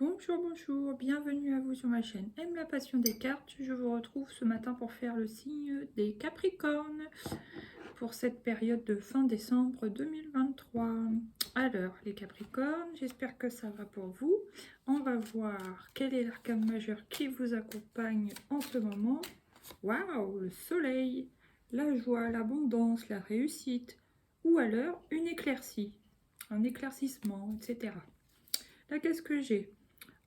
Bonjour, bonjour, bienvenue à vous sur ma chaîne Aime la passion des cartes. Je vous retrouve ce matin pour faire le signe des Capricornes pour cette période de fin décembre 2023. Alors, les Capricornes, j'espère que ça va pour vous. On va voir quel est l'arcane majeur qui vous accompagne en ce moment. Waouh, le soleil, la joie, l'abondance, la réussite, ou alors une éclaircie, un éclaircissement, etc. Là, qu'est-ce que j'ai?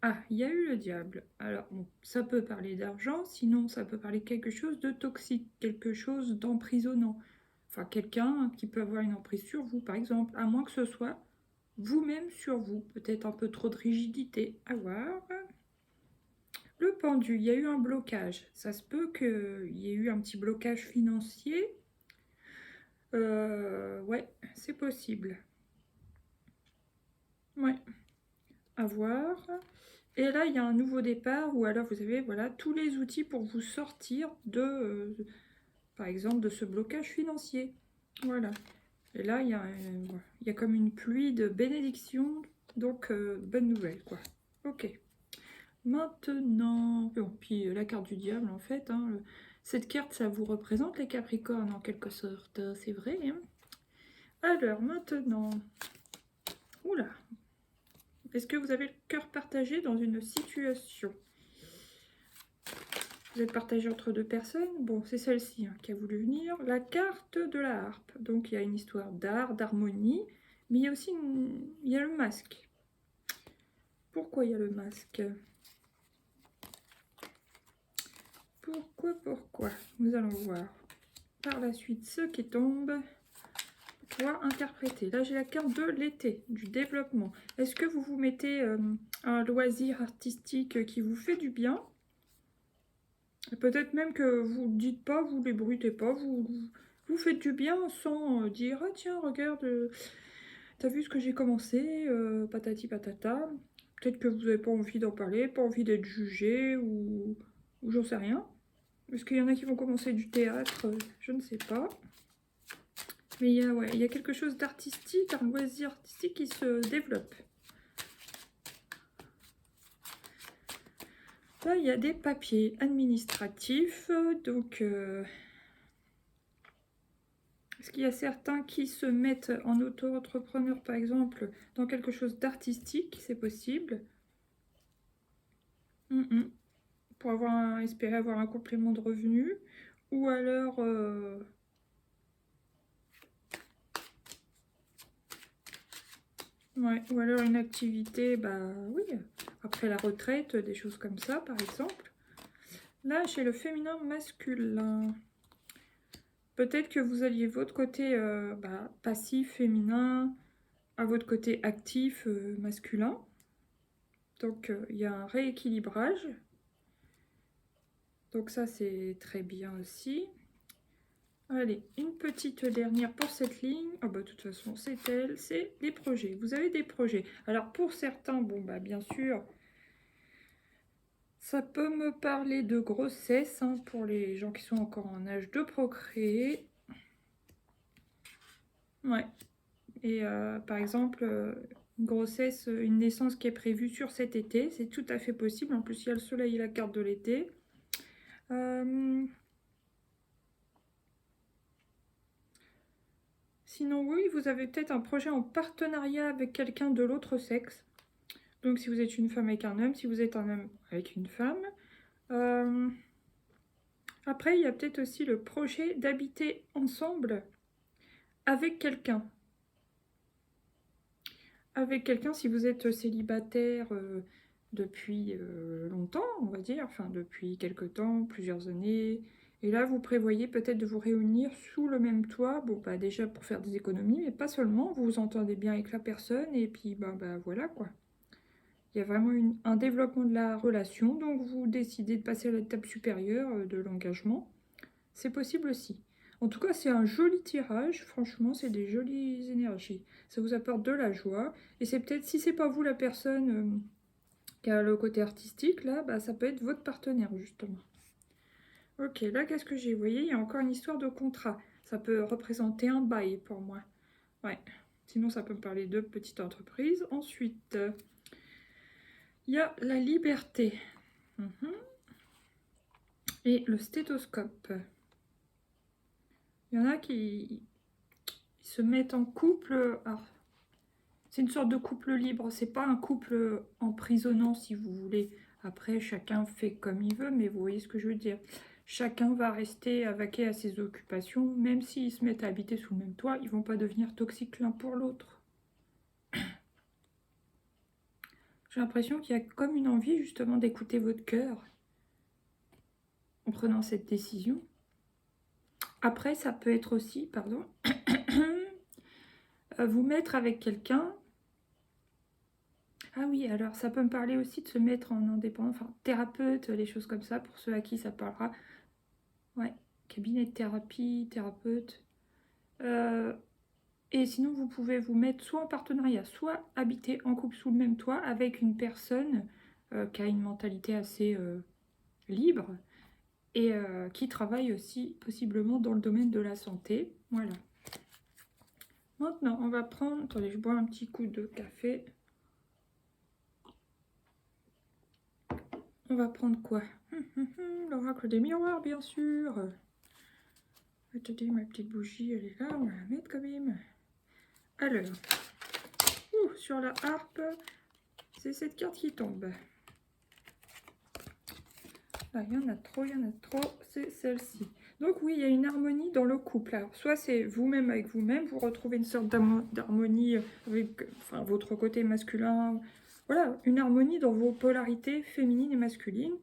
Ah, il y a eu le diable. Alors, bon, ça peut parler d'argent, sinon ça peut parler de quelque chose de toxique, quelque chose d'emprisonnant. Enfin, quelqu'un qui peut avoir une emprise sur vous, par exemple, à moins que ce soit vous-même sur vous. Peut-être un peu trop de rigidité. À voir. Le pendu, il y a eu un blocage. Ça se peut qu'il y ait eu un petit blocage financier. Ouais, c'est possible. Ouais, à voir. Et là, il y a un nouveau départ où alors vous avez voilà, tous les outils pour vous sortir de, par exemple, de ce blocage financier. Voilà. Et là, voilà, il y a comme une pluie de bénédictions, donc bonne nouvelle, quoi. Ok. Maintenant, bon, puis la carte du diable, en fait, hein, cette carte, ça vous représente les Capricornes, en quelque sorte, c'est vrai. Hein. Alors, maintenant, oula, est-ce que vous avez le cœur partagé dans une situation? Vous êtes partagé entre deux personnes. Bon, c'est celle-ci hein, qui a voulu venir. La carte de la harpe. Donc, il y a une histoire d'art, d'harmonie. Mais il y a aussi il y a le masque. Pourquoi il y a le masque? Pourquoi? Nous allons voir par la suite ce qui tombe pour pouvoir interpréter. Là, j'ai la carte de l'été, du développement. Est-ce que vous vous mettez un loisir artistique qui vous fait du bien? Peut-être même que vous ne dites pas, vous ne les brutez pas, vous faites du bien sans dire ah tiens regarde, t'as vu ce que j'ai commencé, patati patata. Peut-être que vous n'avez pas envie d'en parler, pas envie d'être jugé ou j'en sais rien. Est-ce qu'il y en a qui vont commencer du théâtre, je ne sais pas. Mais ouais, il y a quelque chose d'artistique, un loisir artistique qui se développe. Là, il y a des papiers administratifs, donc est-ce qu'il y a certains qui se mettent en auto-entrepreneur, par exemple, dans quelque chose d'artistique? C'est possible. Pour espérer avoir un complément de revenu. Ou alors... ouais, ou alors une activité, bah oui, après la retraite, des choses comme ça, par exemple. Là, chez le féminin masculin, peut-être que vous alliez votre côté passif féminin à votre côté actif masculin. Donc, il y a un rééquilibrage. Donc ça, c'est très bien aussi. Allez, une petite dernière pour cette ligne. Ah bah, de toute façon, c'est elle, c'est les projets. Vous avez des projets. Alors, pour certains, bon, bah, bien sûr, ça peut me parler de grossesse hein, pour les gens qui sont encore en âge de procréer. Ouais. Et par exemple, une grossesse, une naissance qui est prévue sur cet été, c'est tout à fait possible. En plus, il y a le soleil et la carte de l'été. Sinon, oui, vous avez peut-être un projet en partenariat avec quelqu'un de l'autre sexe. Donc, si vous êtes une femme avec un homme, si vous êtes un homme avec une femme. Après, il y a peut-être aussi le projet d'habiter ensemble avec quelqu'un. Avec quelqu'un, si vous êtes célibataire depuis longtemps, on va dire, enfin depuis quelque temps, plusieurs années, et là vous prévoyez peut-être de vous réunir sous le même toit, bon bah déjà pour faire des économies, mais pas seulement, vous vous entendez bien avec la personne, et puis bah voilà quoi. Il y a vraiment un développement de la relation, donc vous décidez de passer à l'étape supérieure de l'engagement. C'est possible aussi. En tout cas, c'est un joli tirage. Franchement, c'est des jolies énergies. Ça vous apporte de la joie. Et c'est peut-être, si c'est pas vous la personne qui a le côté artistique, là, bah, ça peut être votre partenaire, justement. Ok, là, qu'est-ce que j'ai? Vous voyez, il y a encore une histoire de contrat. Ça peut représenter un bail pour moi. Ouais. Sinon, ça peut me parler de petite entreprise. Ensuite, Il y a la liberté. Mhm. Et le stéthoscope. Il y en a qui se mettent en couple. C'est une sorte de couple libre. C'est pas un couple emprisonnant, si vous voulez. Après, chacun fait comme il veut, mais vous voyez ce que je veux dire. Chacun va rester vaquer à ses occupations. Même s'ils se mettent à habiter sous le même toit, ils vont pas devenir toxiques l'un pour l'autre. J'ai l'impression qu'il y a comme une envie, justement, d'écouter votre cœur en prenant cette décision. Après, ça peut être aussi, pardon, vous mettre avec quelqu'un. Ah oui, alors ça peut me parler aussi de se mettre en indépendant, enfin thérapeute, les choses comme ça, pour ceux à qui ça parlera. Ouais, cabinet de thérapie, thérapeute. Et sinon, vous pouvez vous mettre soit en partenariat, soit habiter en couple sous le même toit avec une personne qui a une mentalité assez libre et qui travaille aussi possiblement dans le domaine de la santé. Voilà. Maintenant, on va prendre... Attendez, je bois un petit coup de café. On va prendre quoi? L'oracle des miroirs, bien sûr. Attendez, ma petite bougie, elle est là. On va la mettre quand même. Alors, sur la harpe, c'est cette carte qui tombe. Ah, il y en a trop, c'est celle-ci. Donc oui, il y a une harmonie dans le couple. Alors, soit c'est vous-même avec vous-même, vous retrouvez une sorte d'harmonie avec votre côté masculin. Voilà, une harmonie dans vos polarités féminines et masculines,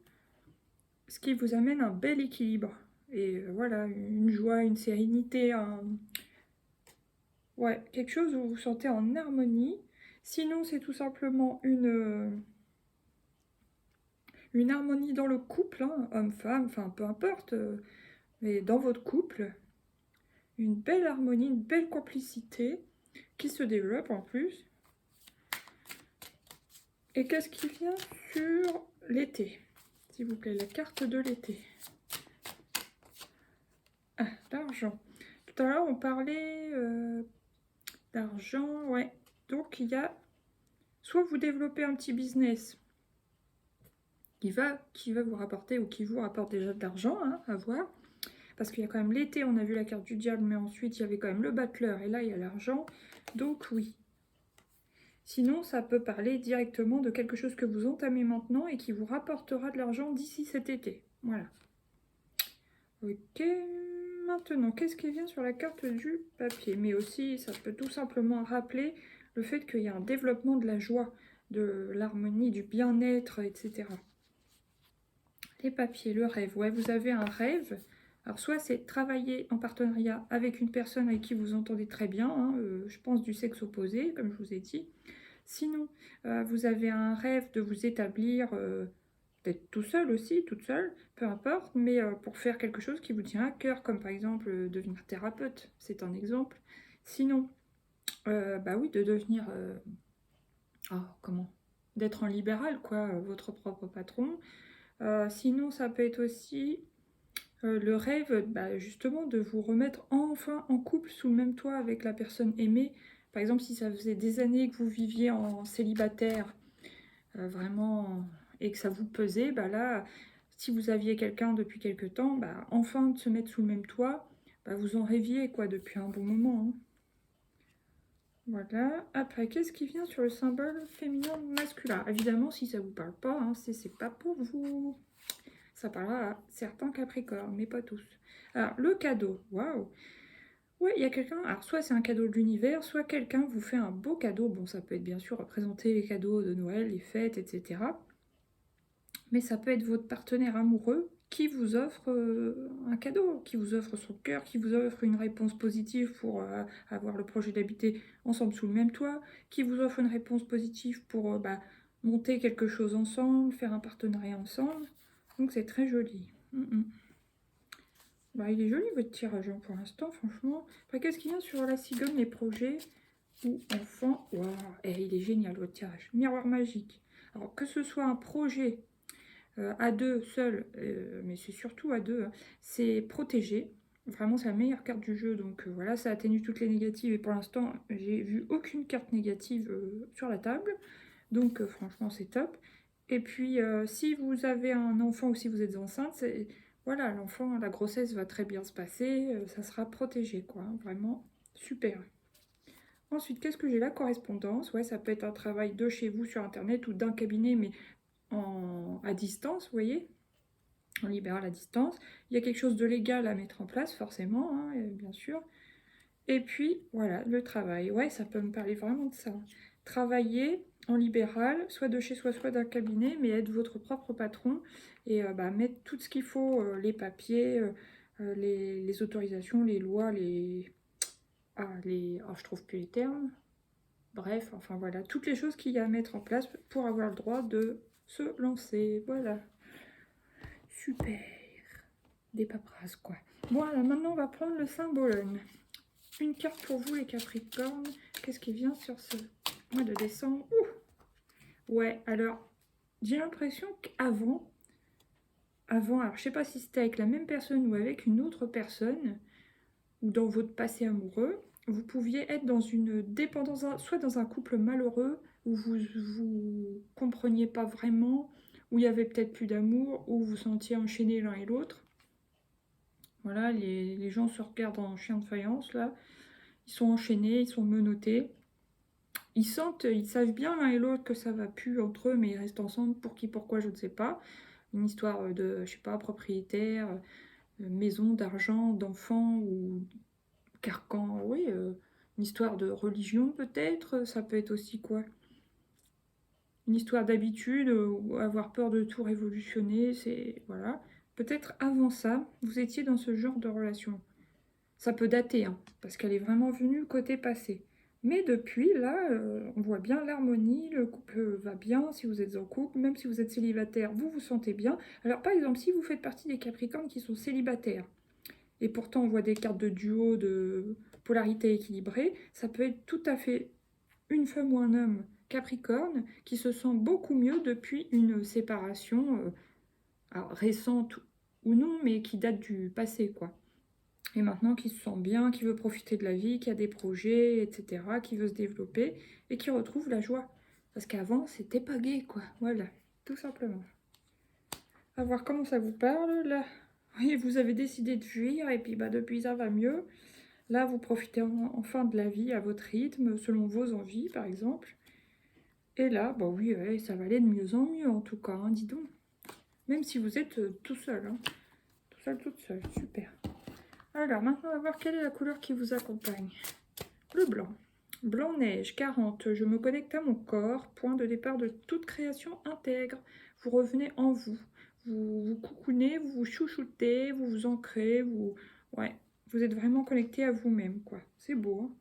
ce qui vous amène un bel équilibre. Et voilà, une joie, une sérénité, ouais, quelque chose où vous vous sentez en harmonie. Sinon, c'est tout simplement une harmonie dans le couple, hein, homme-femme, enfin peu importe, mais dans votre couple, une belle harmonie, une belle complicité qui se développe en plus. Et qu'est-ce qui vient sur l'été? S'il vous plaît, la carte de l'été. Ah, l'argent. Tout à l'heure, on parlait d'argent, ouais. Donc, il y a soit vous développez un petit business qui va vous rapporter ou qui vous rapporte déjà de l'argent, hein, à voir. Parce qu'il y a quand même l'été, on a vu la carte du diable, mais ensuite il y avait quand même le battleur et là il y a l'argent. Donc oui. Sinon, ça peut parler directement de quelque chose que vous entamez maintenant et qui vous rapportera de l'argent d'ici cet été. Voilà. Ok. Maintenant, qu'est-ce qui vient sur la carte du papier? Mais aussi, ça peut tout simplement rappeler le fait qu'il y a un développement de la joie, de l'harmonie, du bien-être, etc. Les papiers, le rêve. Ouais, vous avez un rêve. Alors, soit c'est travailler en partenariat avec une personne avec qui vous entendez très bien, hein, je pense du sexe opposé, comme je vous ai dit. Sinon, vous avez un rêve de vous établir, peut-être tout seul aussi, toute seule, peu importe, mais pour faire quelque chose qui vous tient à cœur, comme par exemple devenir thérapeute, c'est un exemple. Sinon, bah oui, de devenir, comment? D'être en libéral, quoi, votre propre patron. Sinon, ça peut être aussi le rêve, bah, justement, de vous remettre enfin en couple sous le même toit avec la personne aimée. Par exemple, si ça faisait des années que vous viviez en célibataire, vraiment, et que ça vous pesait, bah là, si vous aviez quelqu'un depuis quelque temps, bah, enfin de se mettre sous le même toit, bah, vous en rêviez, quoi, depuis un bon moment, hein. Voilà. Après, qu'est-ce qui vient sur le symbole féminin masculin? Évidemment, si ça vous parle pas, hein, c'est pas pour vous. Ça parlera à certains capricornes, mais pas tous. Alors, le cadeau, waouh! Ouais, il y a quelqu'un, alors soit c'est un cadeau de l'univers, soit quelqu'un vous fait un beau cadeau. Bon, ça peut être bien sûr représenter les cadeaux de Noël, les fêtes, etc. Mais ça peut être votre partenaire amoureux qui vous offre un cadeau, qui vous offre son cœur, qui vous offre une réponse positive pour avoir le projet d'habiter ensemble sous le même toit, qui vous offre une réponse positive pour monter quelque chose ensemble, faire un partenariat ensemble. Donc c'est très joli. Bah, il est joli votre tirage hein, pour l'instant, franchement. Après, qu'est-ce qu'il y a sur la cigogne, les projets ou enfants? Waouh, il est génial votre tirage. Miroir magique. Alors, que ce soit un projet à deux, seul, mais c'est surtout à deux, hein, c'est protégé. Vraiment, c'est la meilleure carte du jeu. Donc voilà, ça atténue toutes les négatives. Et pour l'instant, j'ai vu aucune carte négative sur la table. Donc franchement, c'est top. Et puis, si vous avez un enfant ou si vous êtes enceinte, voilà, l'enfant, la grossesse va très bien se passer, ça sera protégé, quoi, hein, vraiment super. Ensuite, qu'est-ce que j'ai là? Correspondance, ouais, ça peut être un travail de chez vous sur Internet ou d'un cabinet, mais à distance, vous voyez, en libéral à distance. Il y a quelque chose de légal à mettre en place, forcément, hein, bien sûr. Et puis, voilà, le travail. Ouais, ça peut me parler vraiment de ça. Travailler en libéral, soit de chez soi, soit d'un cabinet, mais être votre propre patron et mettre tout ce qu'il faut, les papiers, les autorisations, les lois, je trouve plus les termes. Bref, enfin voilà, toutes les choses qu'il y a à mettre en place pour avoir le droit de se lancer. Voilà. Super. Des paperasses, quoi. Voilà, maintenant on va prendre le symbole. Une carte pour vous, les Capricornes. Qu'est-ce qui vient sur ce mois de décembre? Ouh. Ouais, alors, j'ai l'impression qu'avant, alors je sais pas si c'était avec la même personne ou avec une autre personne, ou dans votre passé amoureux, vous pouviez être dans une dépendance, soit dans un couple malheureux, où vous compreniez pas vraiment, où il y avait peut-être plus d'amour, où vous sentiez enchaînés l'un et l'autre. Voilà, les gens se regardent en chien de faïence, là. Ils sont enchaînés, ils sont menottés. Ils savent bien l'un et l'autre que ça va plus entre eux, mais ils restent ensemble pour qui, pourquoi, je ne sais pas. Une histoire de, je sais pas, propriétaire, maison, d'argent, d'enfants ou carcan, oui, une histoire de religion peut-être, ça peut être aussi quoi? Une histoire d'habitude, ou avoir peur de tout révolutionner, c'est, voilà. Peut-être avant ça, vous étiez dans ce genre de relation. Ça peut dater, hein, parce qu'elle est vraiment venue côté passé. Mais depuis, là, on voit bien l'harmonie, le couple va bien, si vous êtes en couple, même si vous êtes célibataire, vous vous sentez bien. Alors par exemple, si vous faites partie des Capricornes qui sont célibataires, et pourtant on voit des cartes de duo, de polarité équilibrée, ça peut être tout à fait une femme ou un homme Capricorne qui se sent beaucoup mieux depuis une séparation, alors, récente ou non, mais qui date du passé, quoi. Et maintenant qui se sent bien, qui veut profiter de la vie, qui a des projets, etc., qui veut se développer et qui retrouve la joie. Parce qu'avant, c'était pas gai, quoi. Voilà, tout simplement. À voir comment ça vous parle, là. Oui, vous avez décidé de fuir et puis depuis ça va mieux. Là, vous profitez enfin de la vie à votre rythme, selon vos envies, par exemple. Et là, bah oui, ouais, ça va aller de mieux en mieux, en tout cas, hein, dis donc. Même si vous êtes tout seul, hein. Tout seul, toute seule, super. Alors, maintenant, on va voir quelle est la couleur qui vous accompagne. Le blanc. Blanc neige, 40. Je me connecte à mon corps. Point de départ de toute création intègre. Vous revenez en vous. Vous vous coucounez, vous vous chouchoutez, vous vous ancrez. Ouais, vous êtes vraiment connecté à vous-même, quoi. C'est beau, hein.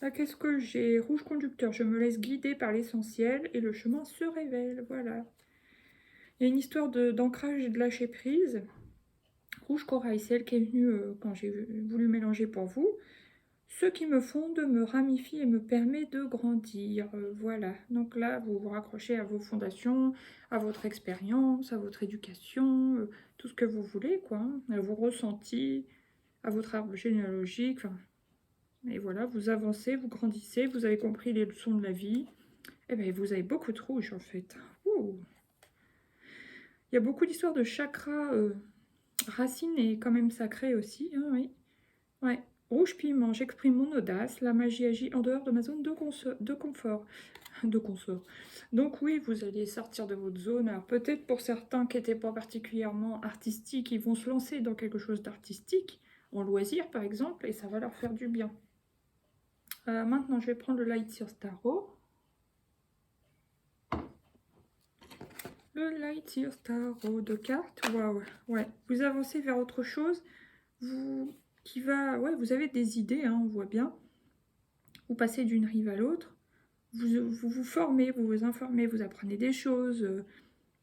Là, qu'est-ce que j'ai? Rouge conducteur. Je me laisse guider par l'essentiel et le chemin se révèle. Voilà. Il y a une histoire d'ancrage et de lâcher prise. Rouge corail, celle qui est venue quand j'ai voulu mélanger pour vous. Ce qui me fonde, me ramifie et me permet de grandir. Voilà. Donc là, vous vous raccrochez à vos fondations, à votre expérience, à votre éducation, tout ce que vous voulez, quoi, hein, à vos ressentis, à votre arbre généalogique. Enfin, et voilà, vous avancez, vous grandissez, vous avez compris les leçons de la vie. Et bien, vous avez beaucoup de rouge, en fait. Ouh. Il y a beaucoup d'histoires de chakras. Racine est quand même sacrée aussi, hein, oui. Ouais. Rouge piment, j'exprime mon audace, la magie agit en dehors de ma zone de confort. De consort. Donc oui, vous allez sortir de votre zone. Alors peut-être pour certains qui n'étaient pas particulièrement artistiques, ils vont se lancer dans quelque chose d'artistique, en loisir par exemple, et ça va leur faire du bien. Maintenant, je vais prendre le Light Year Tarot. Le Light Year Tarot de cartes, waouh, ouais. Vous avancez vers autre chose, vous avez des idées, hein, on voit bien. Vous passez d'une rive à l'autre, vous formez, vous vous informez, vous apprenez des choses.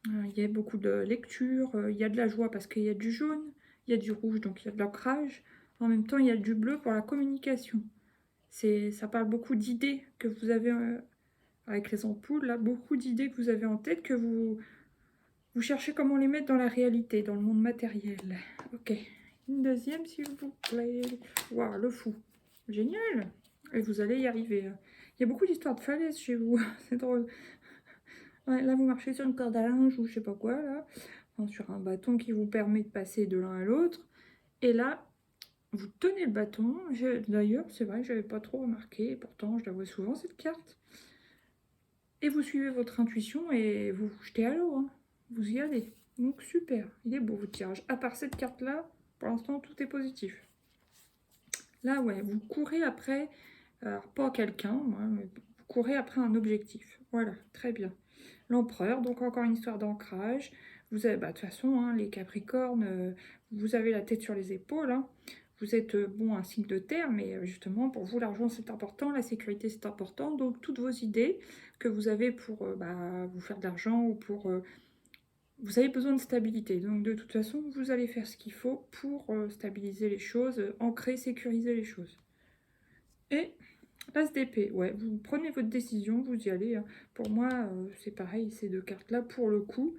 Il y a beaucoup de lecture, il y a de la joie parce qu'il y a du jaune, il y a du rouge, donc il y a de l'ancrage. En même temps, il y a du bleu pour la communication. Ça parle beaucoup d'idées que vous avez avec les ampoules, là, beaucoup d'idées que vous avez en tête, que vous cherchez comment les mettre dans la réalité, dans le monde matériel. Ok. Une deuxième, s'il vous plaît. Waouh, le fou. Génial. Et vous allez y arriver. Il y a beaucoup d'histoires de falaises chez vous. C'est drôle. Ouais, là, vous marchez sur une corde à linge ou je sais pas quoi, là. Enfin, sur un bâton qui vous permet de passer de l'un à l'autre. Et là, vous tenez le bâton. D'ailleurs, c'est vrai que je n'avais pas trop remarqué. Pourtant, je la vois souvent, cette carte. Et vous suivez votre intuition et vous vous jetez à l'eau. Hein. Vous y allez. Donc, super. Il est beau, votre tirage. À part cette carte-là, pour l'instant, tout est positif. Là, ouais, vous courez après, alors pas quelqu'un, mais vous courez après un objectif. Voilà, très bien. L'empereur, donc encore une histoire d'ancrage. Vous avez, de toute façon, hein, les Capricornes, vous avez la tête sur les épaules. Hein. Vous êtes, bon, un signe de terre, mais justement, pour vous, l'argent, c'est important, la sécurité, c'est important. Donc, toutes vos idées que vous avez pour vous faire de l'argent ou pour... vous avez besoin de stabilité. Donc, de toute façon, vous allez faire ce qu'il faut pour stabiliser les choses, ancrer, sécuriser les choses. Et l'As d'épée, ouais, vous prenez votre décision, vous y allez. Hein. Pour moi, c'est pareil, ces deux cartes-là, pour le coup,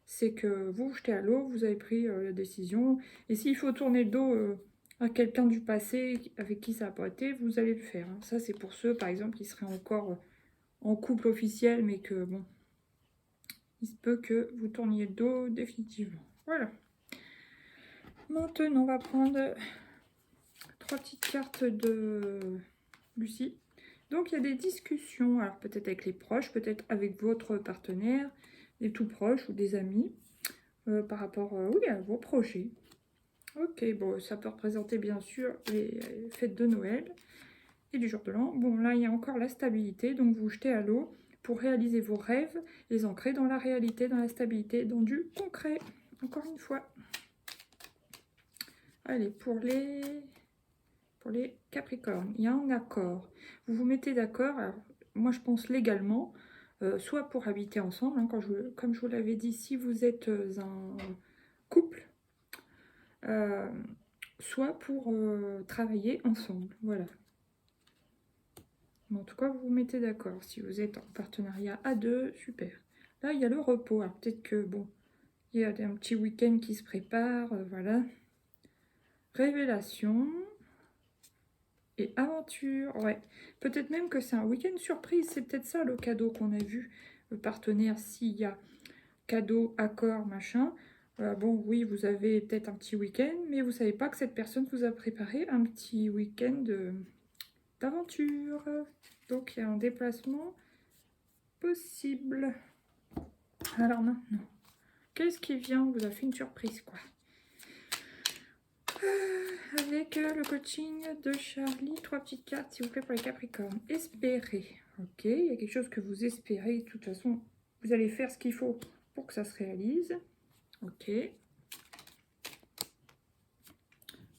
c'est que vous vous jetez à l'eau, vous avez pris la décision. Et s'il faut tourner le dos à quelqu'un du passé avec qui ça n'a pas été, vous allez le faire. Hein. Ça, c'est pour ceux, par exemple, qui seraient encore en couple officiel, mais que, bon, il se peut que vous tourniez le dos définitivement. Voilà. Maintenant, on va prendre 3 petites cartes de Lucie. Donc il y a des discussions, alors peut-être avec les proches, peut-être avec votre partenaire, des tout proches ou des amis, par rapport oui, à vos projets. Ok, bon, ça peut représenter bien sûr les fêtes de Noël et du jour de l'an. Bon, là il y a encore la stabilité, donc vous jetez à l'eau pour réaliser vos rêves, les ancrer dans la réalité, dans la stabilité, dans du concret. Encore une fois. Allez, pour les Capricornes, il y a un accord. Vous vous mettez d'accord, moi je pense légalement, soit pour habiter ensemble, hein, comme je vous l'avais dit, si vous êtes un couple, soit pour travailler ensemble. Voilà. Mais en tout cas, vous vous mettez d'accord. Si vous êtes en partenariat à deux, super. Là, il y a le repos. Alors peut-être que, bon, il y a un petit week-end qui se prépare, voilà. Révélation. Et aventure, ouais. Peut-être même que c'est un week-end surprise. C'est peut-être ça le cadeau qu'on a vu. Le partenaire, s'il y a cadeau, accord, machin. Bon, oui, vous avez peut-être un petit week-end, mais vous savez pas que cette personne vous a préparé un petit week-end d'aventure. Donc, il y a un déplacement possible. Alors maintenant, qu'est-ce qui vient? On vous a fait une surprise, quoi. Avec le coaching de Charlie, 3 petites cartes, s'il vous plaît, pour les Capricornes. Espérer. Ok, il y a quelque chose que vous espérez. De toute façon, vous allez faire ce qu'il faut pour que ça se réalise. Ok.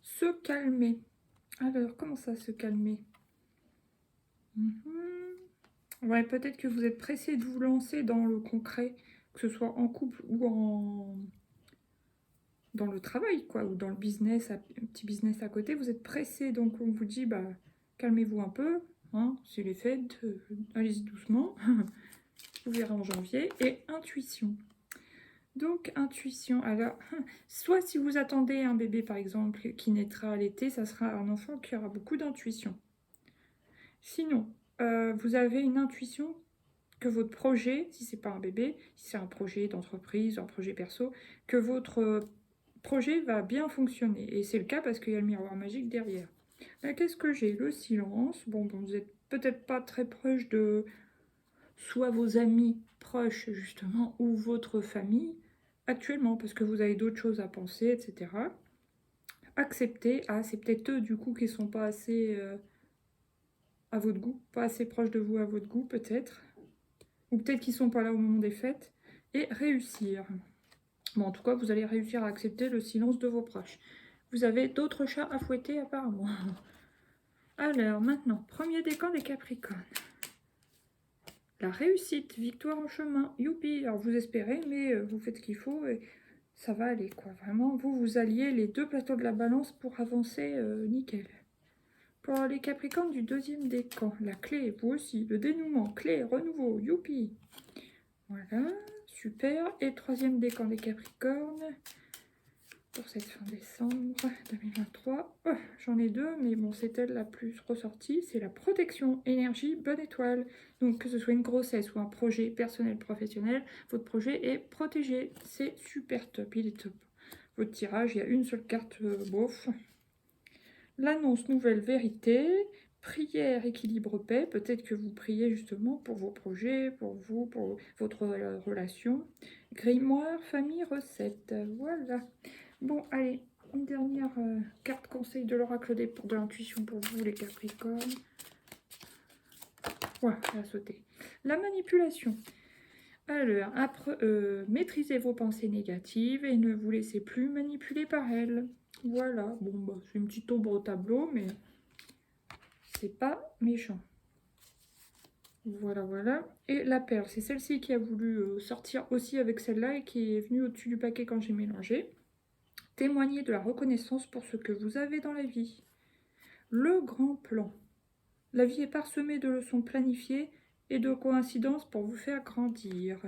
Se calmer. Alors, comment ça, se calmer? Ouais, peut-être que vous êtes pressé de vous lancer dans le concret, que ce soit en couple ou dans le travail, quoi, ou dans le business, un petit business à côté. Vous êtes pressé, donc on vous dit, bah, calmez-vous un peu, hein, c'est les fêtes, allez-y doucement, vous verrez en janvier. Et intuition. Donc, intuition, alors, soit si vous attendez un bébé, par exemple, qui naîtra à l'été, ça sera un enfant qui aura beaucoup d'intuition. Sinon, vous avez une intuition que votre projet, si c'est pas un bébé, si c'est un projet d'entreprise, un projet perso, que votre projet va bien fonctionner. Et c'est le cas parce qu'il y a le miroir magique derrière. Là, qu'est-ce que j'ai? Le silence. Bon, vous êtes peut-être pas très proche de soit vos amis proches, justement, ou votre famille, actuellement, parce que vous avez d'autres choses à penser, etc. Accepter. Ah, c'est peut-être eux, du coup, qui sont pas assez à votre goût, pas assez proches de vous à votre goût, peut-être. Ou peut-être qu'ils sont pas là au moment des fêtes. Et réussir. Bon, en tout cas, vous allez réussir à accepter le silence de vos proches. Vous avez d'autres chats à fouetter, apparemment. Alors, maintenant, premier décan des Capricornes. La réussite, victoire en chemin, youpi. Alors, vous espérez, mais vous faites ce qu'il faut et ça va aller, quoi. Vraiment, vous alliez les deux plateaux de la balance pour avancer nickel. Pour les Capricornes du deuxième décan, la clé, vous aussi, le dénouement, clé, renouveau, youpi. Voilà, super. Et troisième décan des Capricornes. pour cette fin décembre 2023. Oh, j'en ai deux, mais bon, c'est elle la plus ressortie. C'est la protection, énergie, bonne étoile. Donc, que ce soit une grossesse ou un projet personnel, professionnel, votre projet est protégé. C'est super top, il est top. Votre tirage, il y a une seule carte, bof. L'annonce, nouvelle vérité. Prière, équilibre, paix. Peut-être que vous priez justement pour vos projets, pour vous, pour votre relation. Grimoire, famille, recette. Voilà. Bon, allez, une dernière carte conseil de l'oracle des pour de l'intuition pour vous, les Capricornes. Voilà, elle a sauté. La manipulation. Alors, après, maîtrisez vos pensées négatives et ne vous laissez plus manipuler par elles. Voilà, bon, bah, c'est une petite ombre au tableau, mais c'est pas méchant. Voilà, voilà. Et la perle, c'est celle-ci qui a voulu sortir aussi avec celle-là et qui est venue au-dessus du paquet quand j'ai mélangé. Témoignez de la reconnaissance pour ce que vous avez dans la vie. Le grand plan. La vie est parsemée de leçons planifiées et de coïncidences pour vous faire grandir.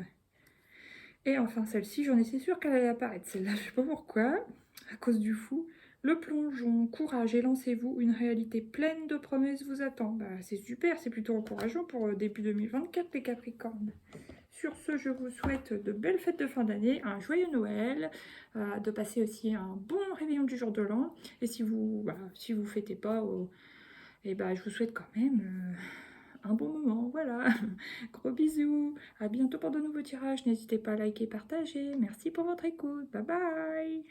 Et enfin celle-ci, j'en étais sûre qu'elle allait apparaître. Celle-là, je sais pas pourquoi, à cause du fou. Le plongeon, courage et lancez-vous, une réalité pleine de promesses vous attend. Bah, c'est super, c'est plutôt encourageant pour début 2024 les Capricornes. Sur ce, je vous souhaite de belles fêtes de fin d'année, un joyeux Noël, de passer aussi un bon réveillon du jour de l'an. Et si vous fêtez pas, et bah, je vous souhaite quand même un bon moment. Voilà, gros bisous, à bientôt pour de nouveaux tirages. N'hésitez pas à liker, partager. Merci pour votre écoute. Bye bye.